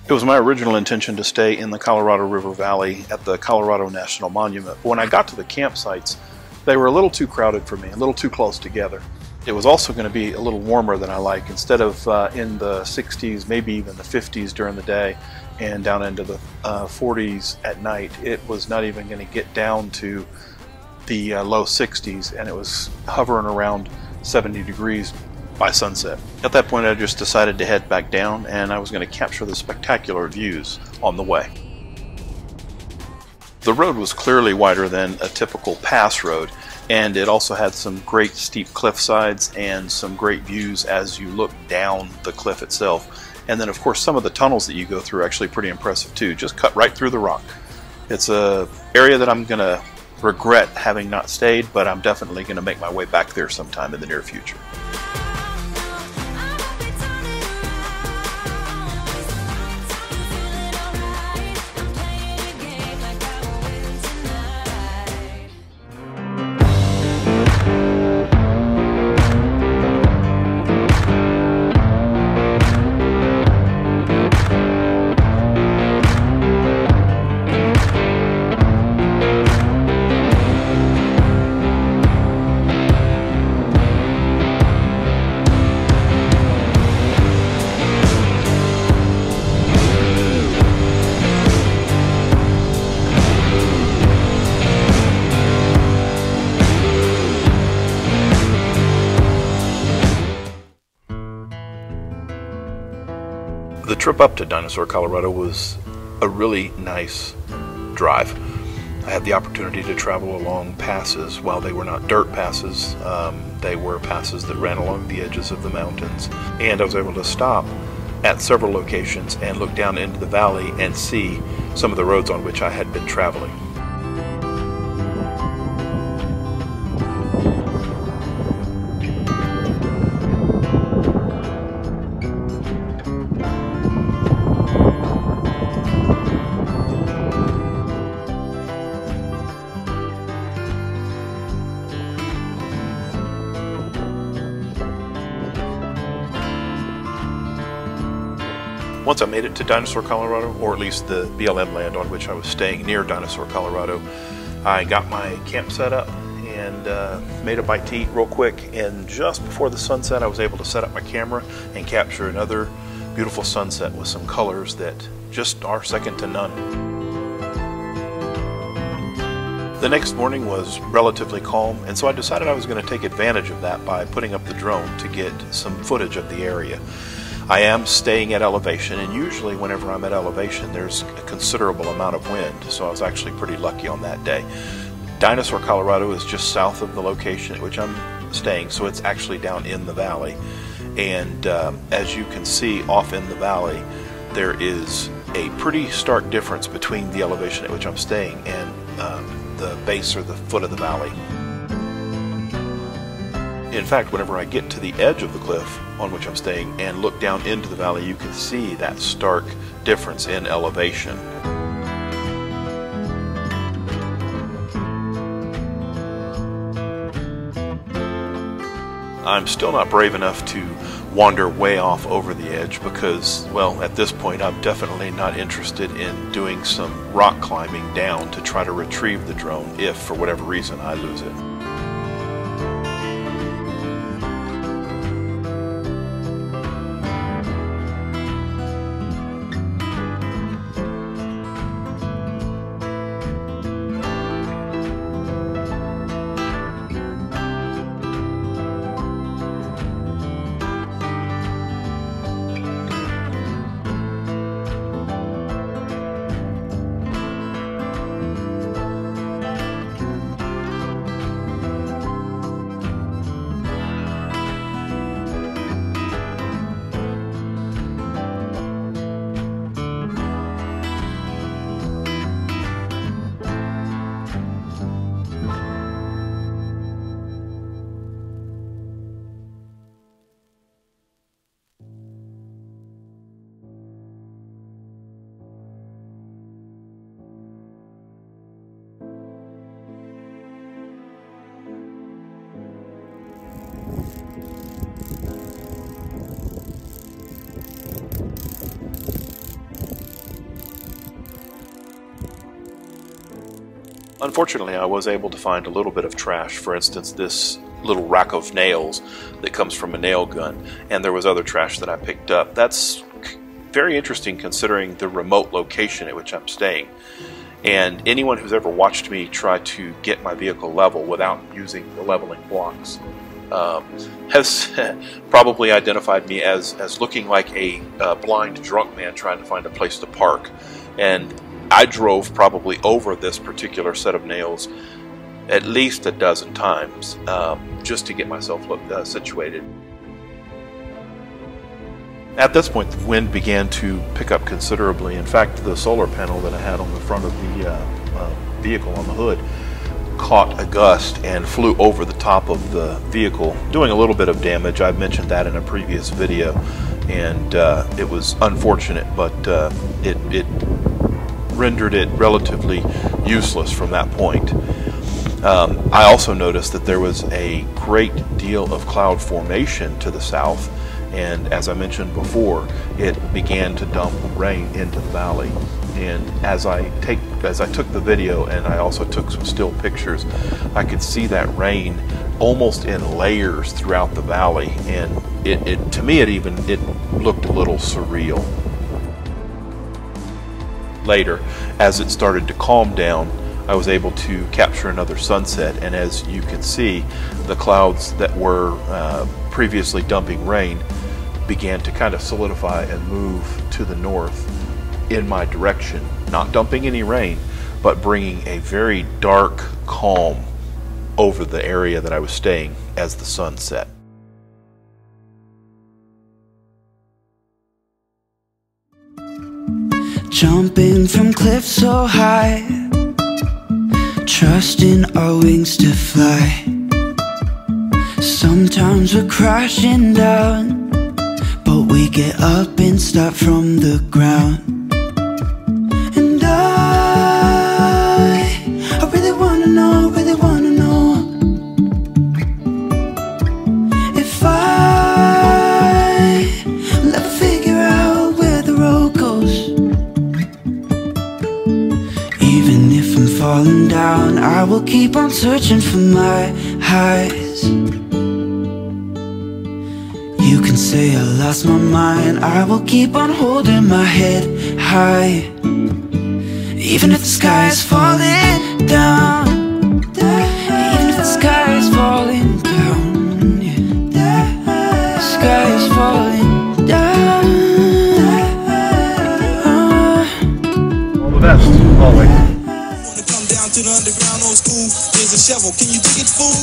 It was my original intention to stay in the Colorado River Valley at the Colorado National Monument, but when I got to the campsites, they were a little too crowded for me, a little too close together. It was also going to be a little warmer than I like. Instead of in the 60s, maybe even the 50s during the day, and down into the 40s at night, it was not even going to get down to the low 60s, and it was hovering around 70 degrees by sunset. At that point, I just decided to head back down, and I was going to capture the spectacular views on the way. The road was clearly wider than a typical pass road, and it also had some great steep cliff sides and some great views as you look down the cliff itself. And then of course some of the tunnels that you go through are actually pretty impressive too, just cut right through the rock. It's an area that I'm going to regret having not stayed, but I'm definitely going to make my way back there sometime in the near future. The trip up to Dinosaur, Colorado was a really nice drive. I had the opportunity to travel along passes. While they were not dirt passes, they were passes that ran along the edges of the mountains. And I was able to stop at several locations and look down into the valley and see some of the roads on which I had been traveling. Once I made it to Dinosaur, Colorado, or at least the BLM land on which I was staying near Dinosaur, Colorado, I got my camp set up and made a bite to eat real quick, and just before the sunset I was able to set up my camera and capture another beautiful sunset with some colors that just are second to none. The next morning was relatively calm, and so I decided I was going to take advantage of that by putting up the drone to get some footage of the area. I am staying at elevation, and usually whenever I'm at elevation there's a considerable amount of wind, so I was actually pretty lucky on that day. Dinosaur, Colorado is just south of the location at which I'm staying, so it's actually down in the valley. And as you can see off in the valley, there is a pretty stark difference between the elevation at which I'm staying and the base or the foot of the valley. In fact, whenever I get to the edge of the cliff on which I'm staying and look down into the valley, you can see that stark difference in elevation. I'm still not brave enough to wander way off over the edge because, well, at this point I'm definitely not interested in doing some rock climbing down to try to retrieve the drone if, for whatever reason, I lose it. Unfortunately, I was able to find a little bit of trash. For instance, this little rack of nails that comes from a nail gun, and there was other trash that I picked up. That's very interesting considering the remote location at which I'm staying. And anyone who's ever watched me try to get my vehicle level without using the leveling blocks has probably identified me as looking like a blind drunk man trying to find a place to park. And I drove probably over this particular set of nails at least a dozen times just to get myself situated. At this point, the wind began to pick up considerably. In fact, the solar panel that I had on the front of the vehicle on the hood caught a gust and flew over the top of the vehicle, doing a little bit of damage. I've mentioned that in a previous video, and it was unfortunate, but it rendered it relatively useless from that point. I also noticed that there was a great deal of cloud formation to the south, and as I mentioned before, it began to dump rain into the valley. And as I took the video and I also took some still pictures, I could see that rain almost in layers throughout the valley, and to me it looked a little surreal. Later, as it started to calm down, I was able to capture another sunset, and as you can see, the clouds that were previously dumping rain began to kind of solidify and move to the north in my direction, not dumping any rain, but bringing a very dark calm over the area that I was staying as the sun set. Jumping from cliffs so high, trusting our wings to fly. Sometimes we're crashing down, but we get up and start from the ground. And I really wanna know, if I will ever figure out where the road goes. Even if I'm falling down, I will keep on searching for my highs. You can say I lost my mind, I will keep on holding my head high. Even if the sky is falling down, even if the sky is falling down, yeah. The sky is falling down. All the best, always. Wanna come down to the underground old school? Here's a shovel, can you dig it, fool?